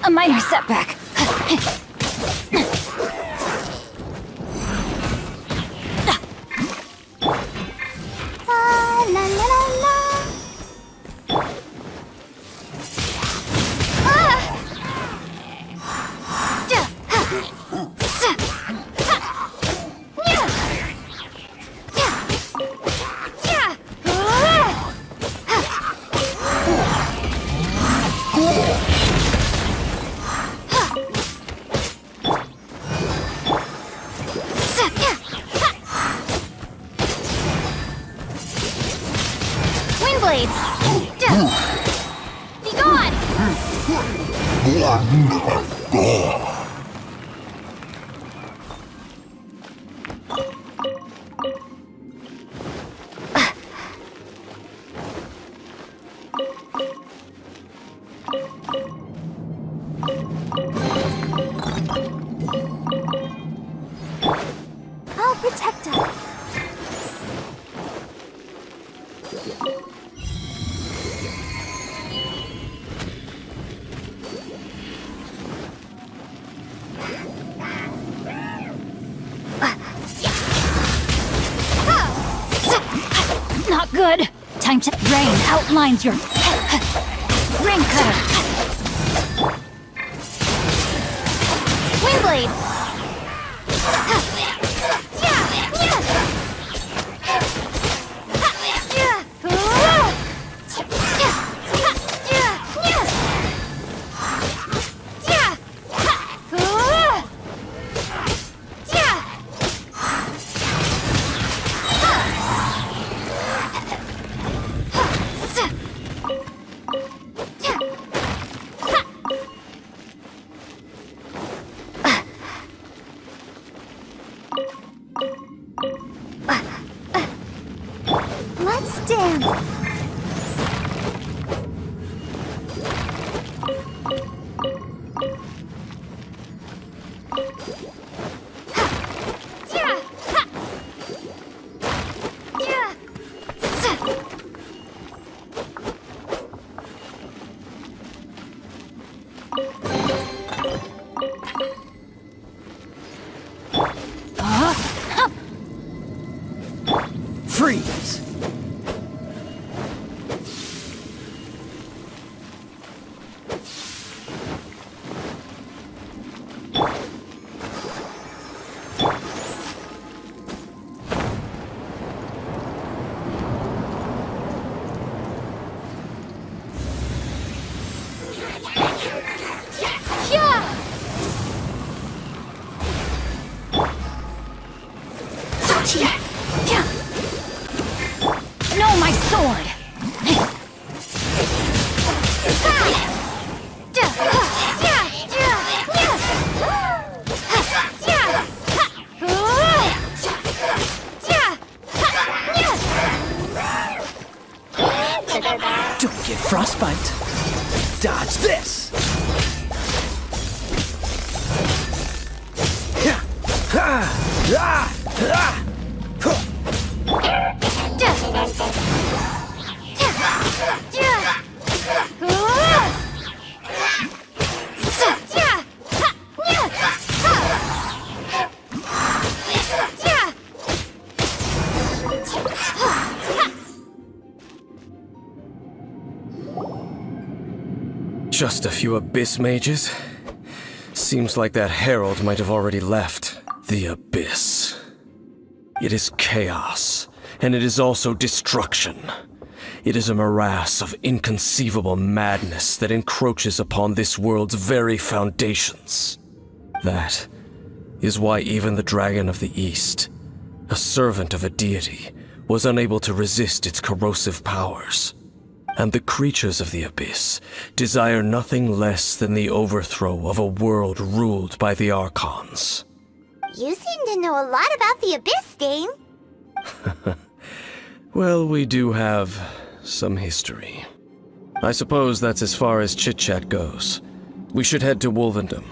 A minor setback. La la la la la. Windblade! Be gone! I'll protect us. Not good. Time to rain outlines your ring cutter. Windblade. Let's dance. Freeze! No, my sword! Don't get frostbite. Dodge this! Just a few Abyss mages? Seems like that herald might have already left. The Abyss. It is chaos, and it is also destruction. It is a morass of inconceivable madness that encroaches upon this world's very foundations. That is why even the Dragon of the East, a servant of a deity, was unable to resist its corrosive powers. And the creatures of the Abyss desire nothing less than the overthrow of a world ruled by the Archons. You seem to know a lot about the Abyss, Dane. Well, we do have some history. I suppose that's as far as chit-chat goes. We should head to Wolvendom.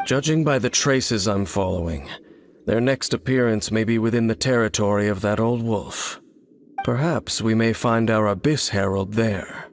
Judging by the traces I'm following, their next appearance may be within the territory of that old wolf. Perhaps we may find our Abyss Herald there.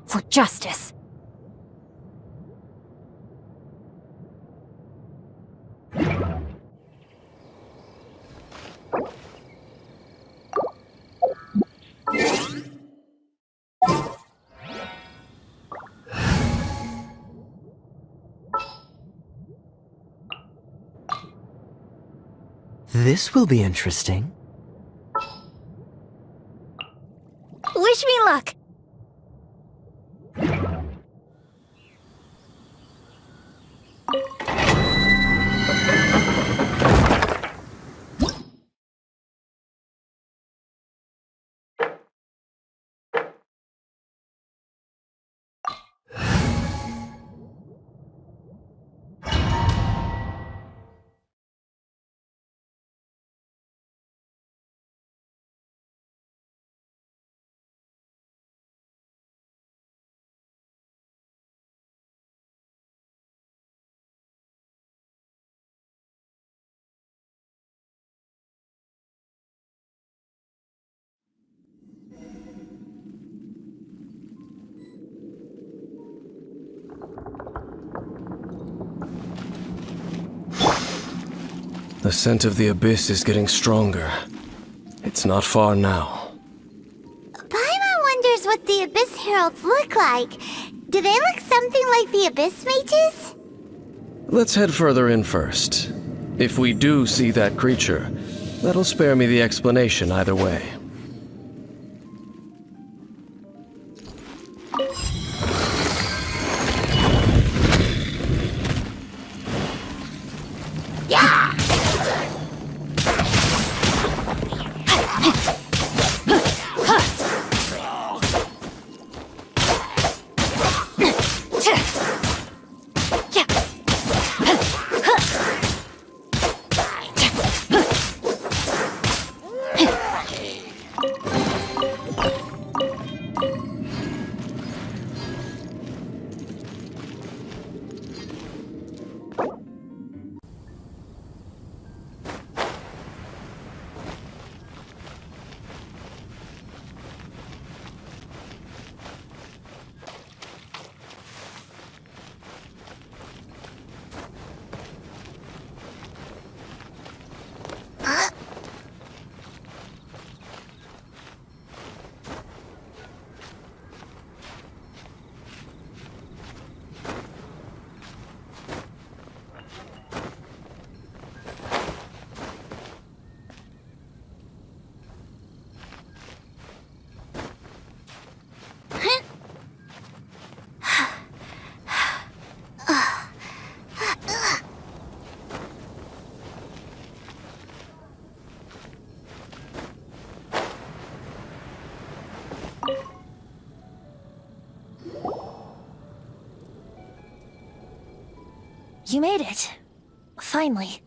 For justice. This will be interesting. Wish me luck. The scent of the abyss is getting stronger. It's not far now. Paimon wonders what the Abyss Heralds look like. Do they look something like the Abyss Mages? Let's head further in first. If we do see that creature, that'll spare me the explanation either way. You made it. Finally.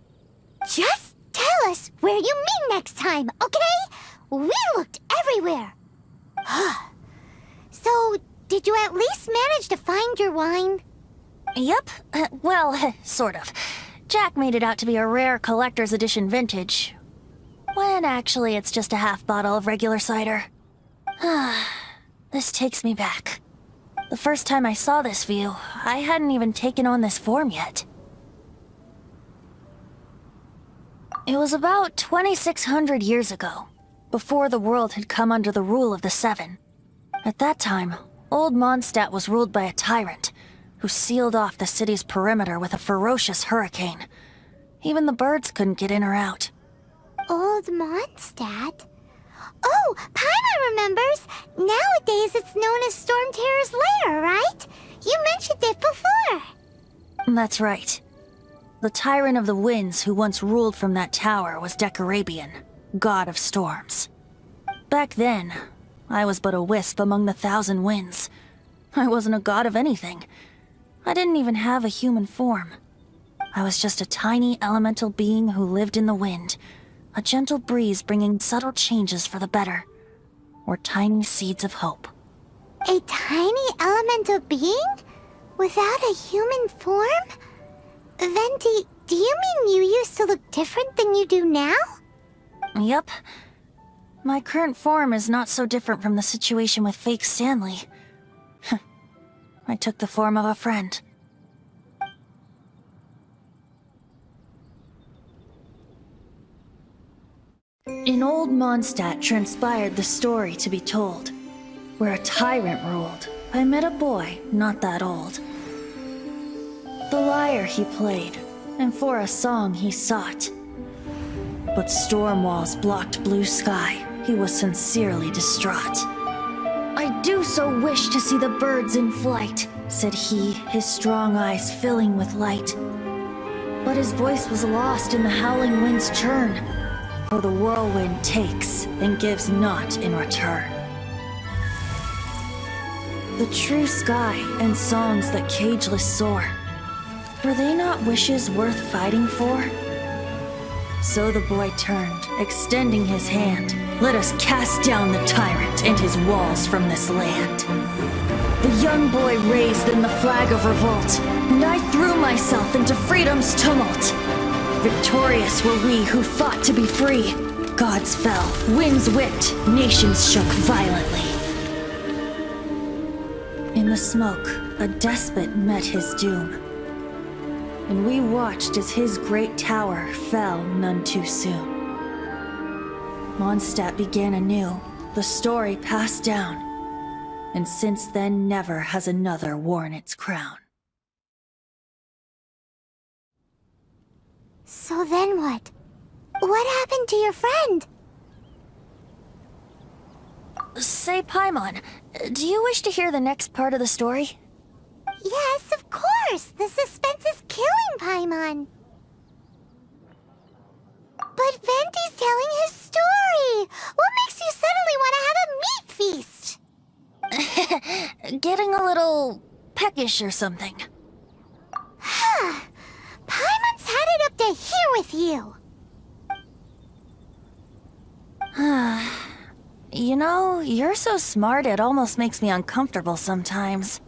Just tell us where you meet next time, okay? We looked everywhere. So, did you at least manage to find your wine? Yep. Well, sort of. Jack made it out to be a rare collector's edition vintage. When actually it's just a half bottle of regular cider. This takes me back. The first time I saw this view, I hadn't even taken on this form yet. It was about 2,600 years ago, before the world had come under the rule of the Seven. At that time, Old Mondstadt was ruled by a tyrant, who sealed off the city's perimeter with a ferocious hurricane. Even the birds couldn't get in or out. Old Mondstadt? Oh, Paimon remembers! Nowadays it's known as Storm Terror's lair, right? You mentioned it before. That's right. The Tyrant of the Winds who once ruled from that tower was Decarabian, god of storms. Back then, I was but a wisp among the thousand winds. I wasn't a god of anything. I didn't even have a human form. I was just a tiny elemental being who lived in the wind, a gentle breeze bringing subtle changes for the better, or tiny seeds of hope. A tiny elemental being? Without a human form? Venti, do you mean you used to look different than you do now? Yep. My current form is not so different from the situation with fake Stanley. I took the form of a friend. In old Mondstadt transpired the story to be told, where a tyrant ruled. I met a boy not that old. The lyre he played, and for a song he sought. But storm walls blocked blue sky. He was sincerely distraught. "I do so wish to see the birds in flight," said he, his strong eyes filling with light. But his voice was lost in the howling wind's churn, for the whirlwind takes and gives not in return. The true sky and songs that cageless soar, were they not wishes worth fighting for? So the boy turned, extending his hand. "Let us cast down the tyrant and his walls from this land." The young boy raised then the flag of revolt, and I threw myself into freedom's tumult. Victorious were we who fought to be free. Gods fell, winds whipped, nations shook violently. In the smoke, a despot met his doom, and we watched as his great tower fell none too soon. Mondstadt began anew, the story passed down, and since then never has another worn its crown. So then what? What happened to your friend? Say, Paimon, do you wish to hear the next part of the story? Yes, of course! The suspense is killing, Paimon! But Venti's telling his story! What makes you suddenly want to have a meat feast? Getting a little peckish or something. Paimon's had it up to here with you! You know, you're so smart it almost makes me uncomfortable sometimes.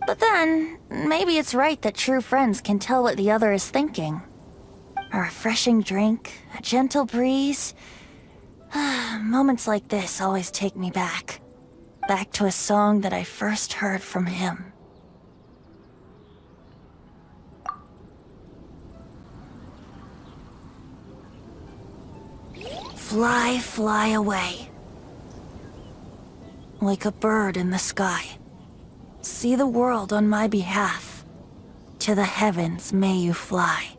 But then, maybe it's right that true friends can tell what the other is thinking. A refreshing drink, a gentle breeze. Moments like this always take me back. Back to a song that I first heard from him. Fly, fly away. Like a bird in the sky. See the world on my behalf. To the heavens may you fly.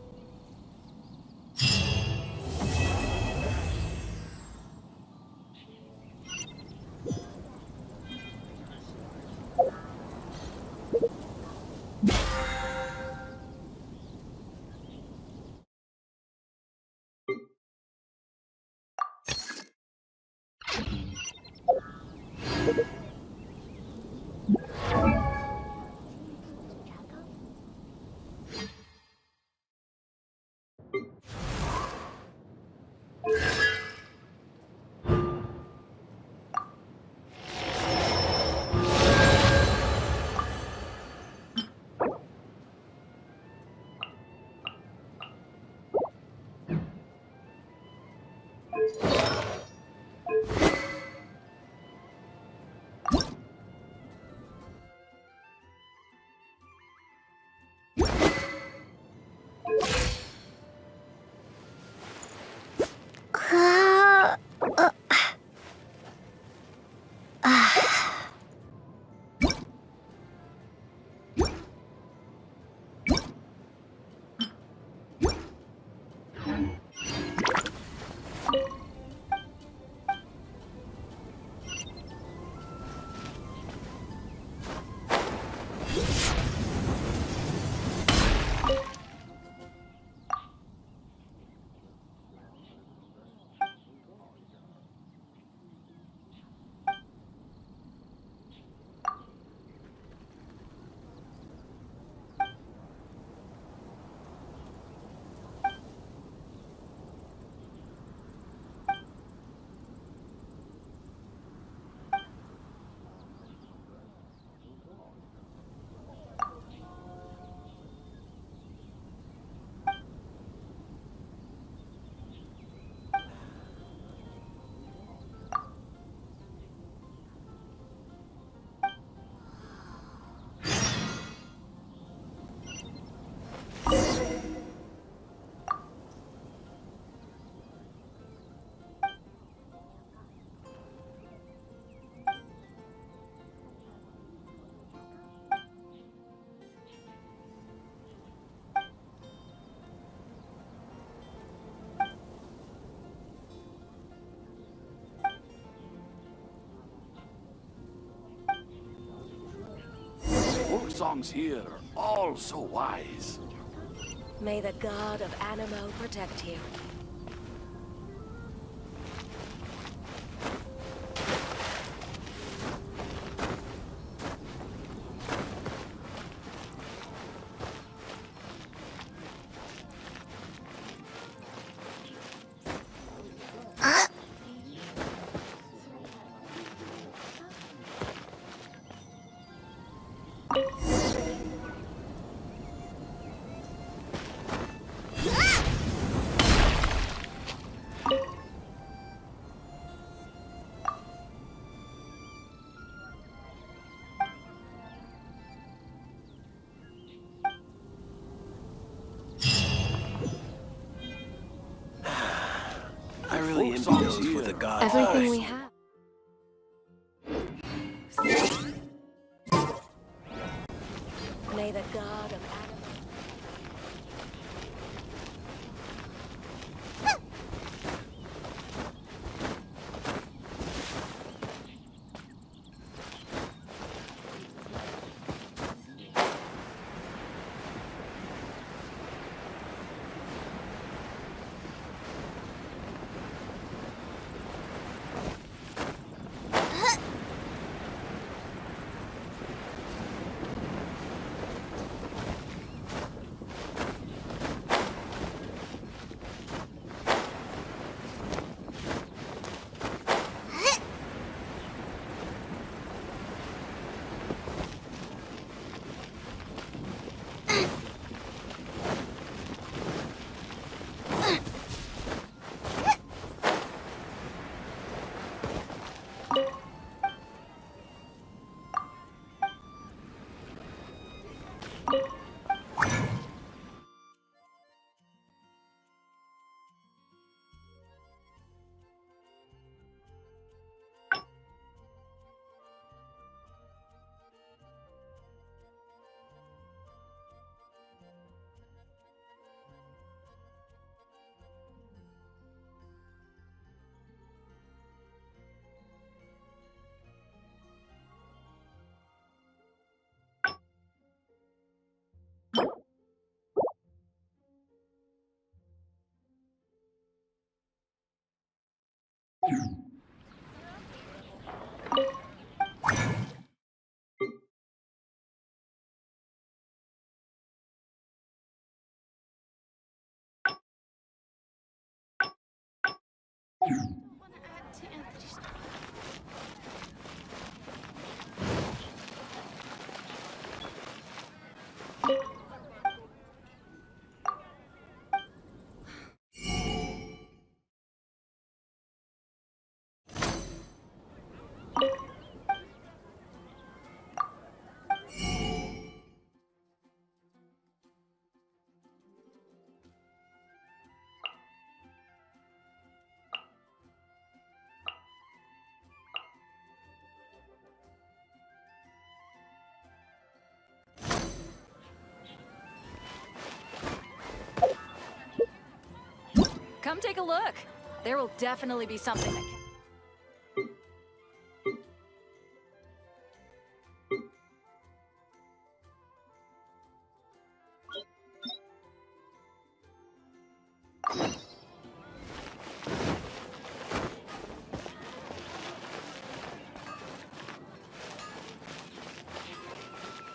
songs here are all so wise. May the god of Animo protect you. I really envy those with the gods. Everything we have. May the god of Animo. Come take a look. There will definitely be something that can...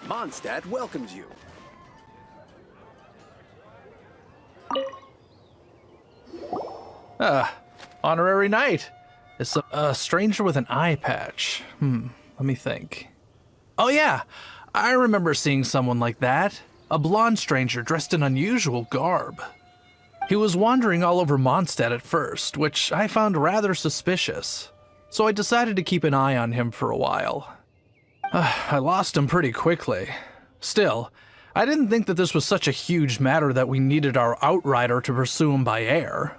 Mondstadt welcomes you. Honorary knight. It's a stranger with an eye patch. Let me think. Oh yeah, I remember seeing someone like that. A blonde stranger dressed in unusual garb. He was wandering all over Mondstadt at first, which I found rather suspicious. So I decided to keep an eye on him for a while. I lost him pretty quickly. Still, I didn't think that this was such a huge matter that we needed our outrider to pursue him by air.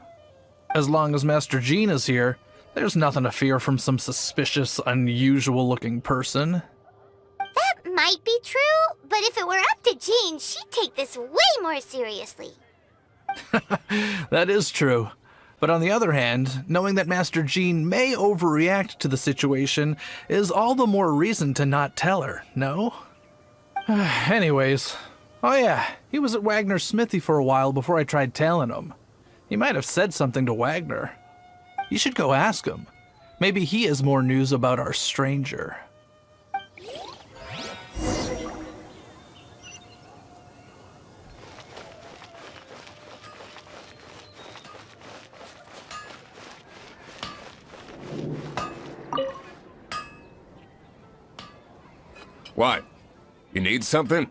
As long as Master Jean is here, there's nothing to fear from some suspicious, unusual-looking person. That might be true, but if it were up to Jean, she'd take this way more seriously. That is true. But on the other hand, knowing that Master Jean may overreact to the situation is all the more reason to not tell her, no? Anyways, oh yeah, he was at Wagner's smithy for a while before I tried tailing him. He might have said something to Wagner. You should go ask him. Maybe he has more news about our stranger. What? You need something?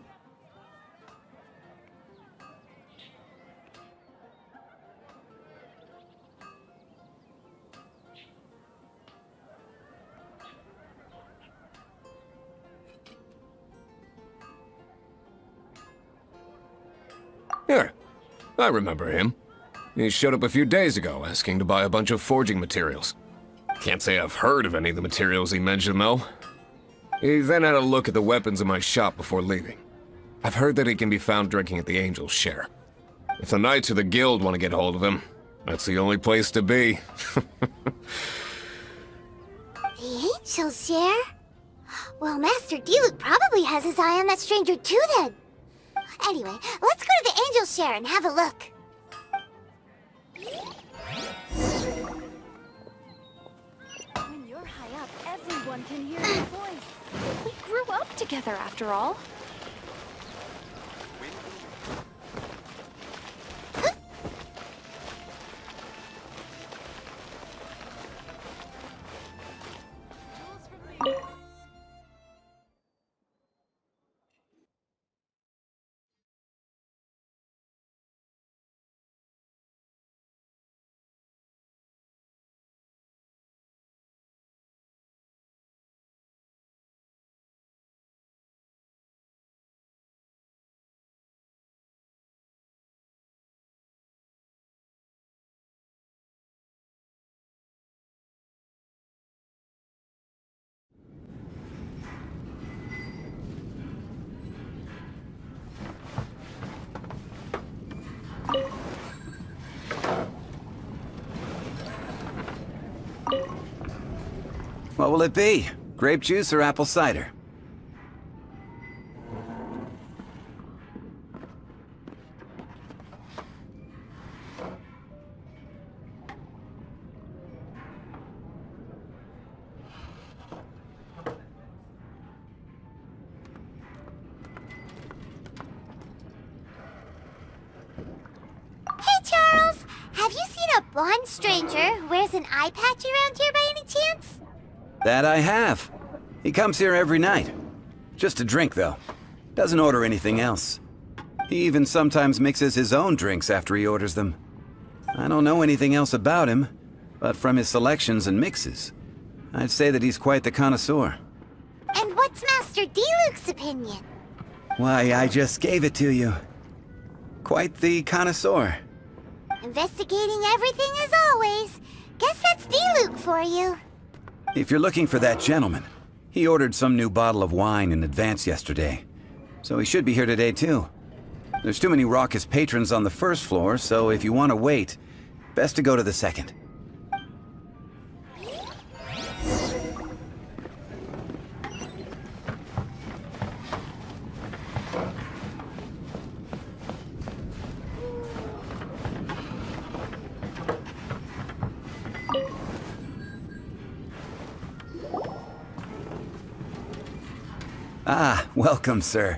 Here, I remember him. He showed up a few days ago asking to buy a bunch of forging materials. Can't say I've heard of any of the materials he mentioned, though. He then had a look at the weapons in my shop before leaving. I've heard that he can be found drinking at the Angel's Share. If the Knights or the Guild want to get hold of him, that's the only place to be. The Angel's Share? Well, Master D-Luke probably has his eye on that stranger too, then. Anyway, let's go to the Angel's Share and have a look. When you're high up, everyone can hear your voice. We grew up together after all. What will it be? Grape juice or apple cider? Hey, Charles! Have you seen a blonde stranger who wears an eye patch around here by any chance? That I have. He comes here every night. Just to drink, though. Doesn't order anything else. He even sometimes mixes his own drinks after he orders them. I don't know anything else about him, but from his selections and mixes, I'd say that he's quite the connoisseur. And what's Master D-Luke's opinion? Why, I just gave it to you. Quite the connoisseur. Investigating everything as always. Guess that's D-Luke for you. If you're looking for that gentleman, he ordered some new bottle of wine in advance yesterday. So he should be here today, too. There's too many raucous patrons on the first floor, so if you want to wait, best to go to the second. Ah, welcome, sir.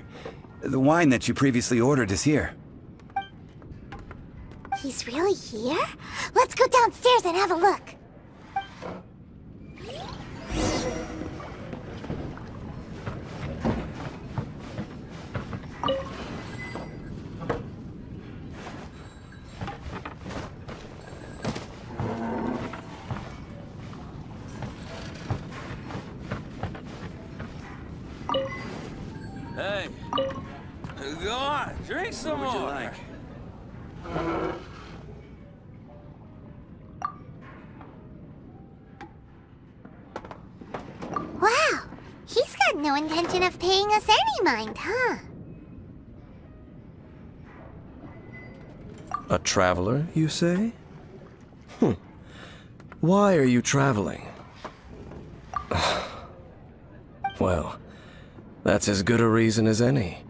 The wine that you previously ordered is here. He's really here? Let's go downstairs and have a look. Hey, go on, drink some more. like? Wow, he's got no intention of paying us any mind, huh? A traveler, you say? Why are you traveling? Well, That's as good a reason as any.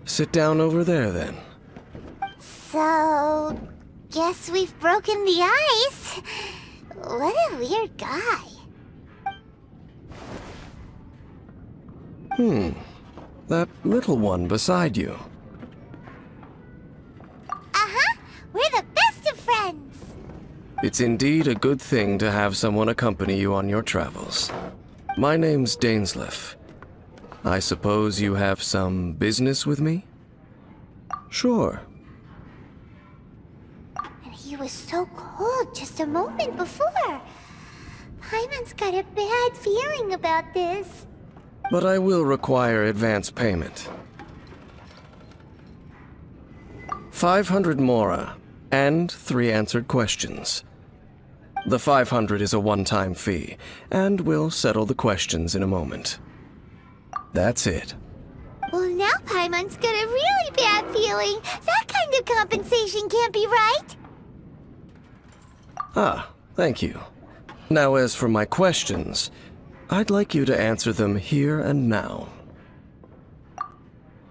Sit down over there, then. So, guess we've broken the ice. What a weird guy. That little one beside you. Uh-huh. We're the best of friends. It's indeed a good thing to have someone accompany you on your travels. My name's Dainsleif. I suppose you have some business with me? Sure. And he was so cold just a moment before. Paimon's got a bad feeling about this. But I will require advance payment. 500 mora, and 3 answered questions. The 500 is a one-time fee, and we'll settle the questions in a moment. That's it. Well, now Paimon's got a really bad feeling. That kind of compensation can't be right. Ah, thank you. Now as for my questions, I'd like you to answer them here and now.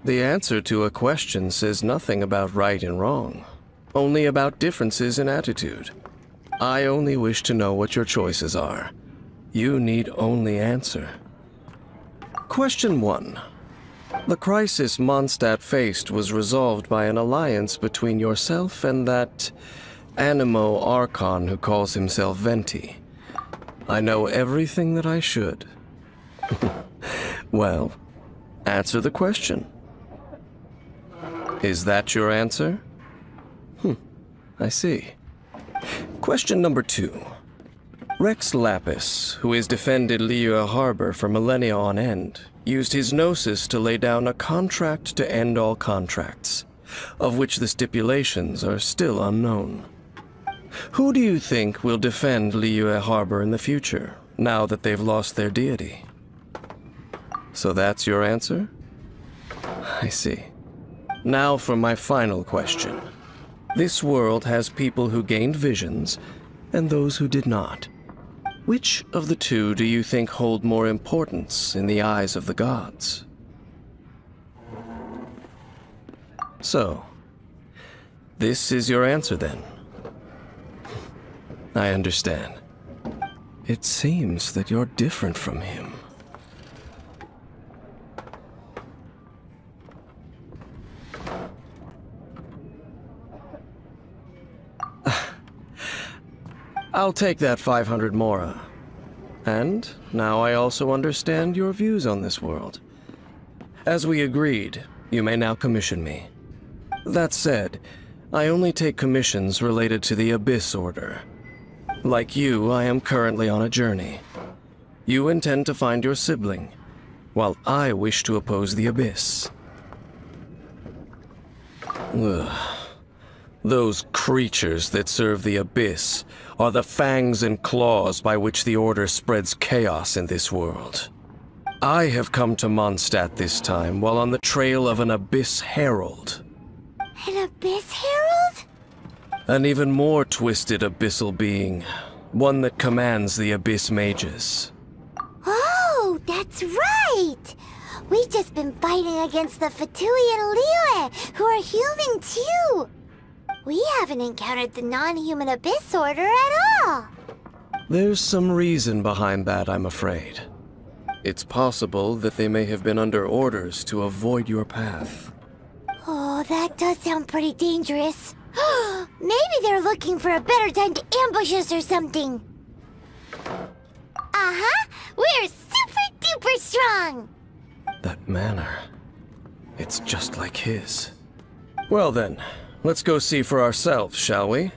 The answer to a question says nothing about right and wrong, only about differences in attitude. I only wish to know what your choices are. You need only answer. Question 1. The crisis Mondstadt faced was resolved by an alliance between yourself and that Animo Archon who calls himself Venti. I know everything that I should. Well, answer the question. Is that your answer? I see. Question number 2. Rex Lapis, who has defended Liyue Harbor for millennia on end, used his gnosis to lay down a contract to end all contracts, of which the stipulations are still unknown. Who do you think will defend Liyue Harbor in the future, now that they've lost their deity? So that's your answer? I see. Now for my final question. This world has people who gained visions, and those who did not. Which of the two do you think hold more importance in the eyes of the gods? So, this is your answer then? I understand. It seems that you're different from him. I'll take that 500 mora. And now I also understand your views on this world. As we agreed, you may now commission me. That said, I only take commissions related to the Abyss Order. Like you, I am currently on a journey. You intend to find your sibling, while I wish to oppose the Abyss. Ugh. Those creatures that serve the Abyss are the fangs and claws by which the Order spreads chaos in this world. I have come to Mondstadt this time while on the trail of an Abyss Herald. An Abyss Herald? An even more twisted abyssal being, one that commands the Abyss Mages. Oh, that's right! We've just been fighting against the Fatui and Liyue, who are human too! We haven't encountered the non-human Abyss Order at all! There's some reason behind that, I'm afraid. It's possible that they may have been under orders to avoid your path. Oh, that does sound pretty dangerous. Maybe they're looking for a better time to ambush us or something. Uh-huh! We're super duper strong! That manner, it's just like his. Well then, let's go see for ourselves, shall we?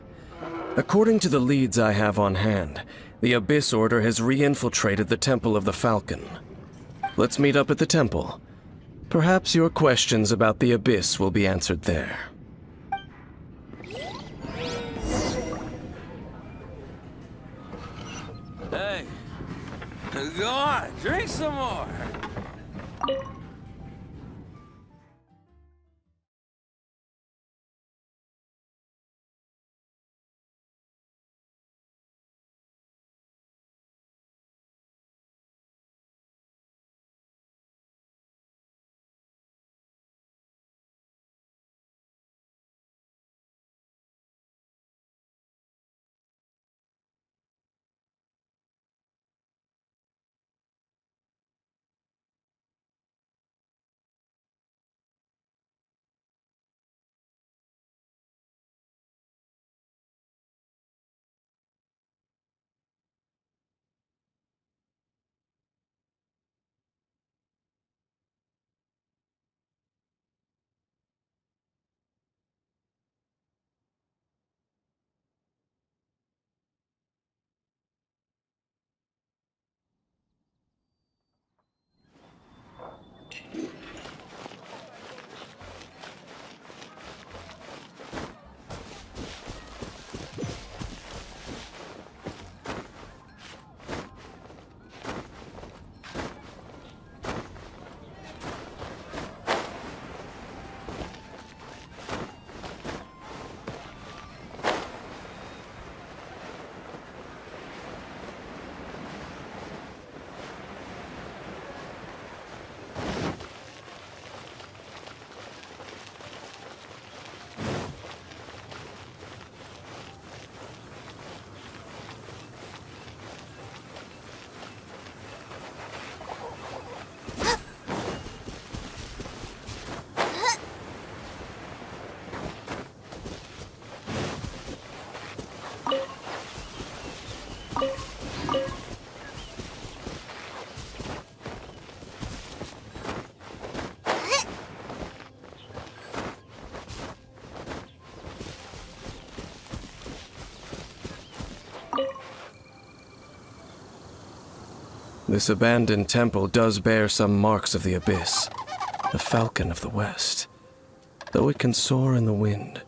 According to the leads I have on hand, the Abyss Order has re-infiltrated the Temple of the Falcon. Let's meet up at the temple. Perhaps your questions about the Abyss will be answered there. Hey, go on, drink some more. This abandoned temple does bear some marks of the abyss, the falcon of the west. Though it can soar in the wind,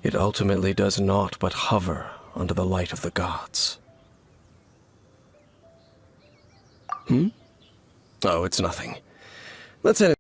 it ultimately does naught but hover under the light of the gods. Oh, it's nothing. Let's head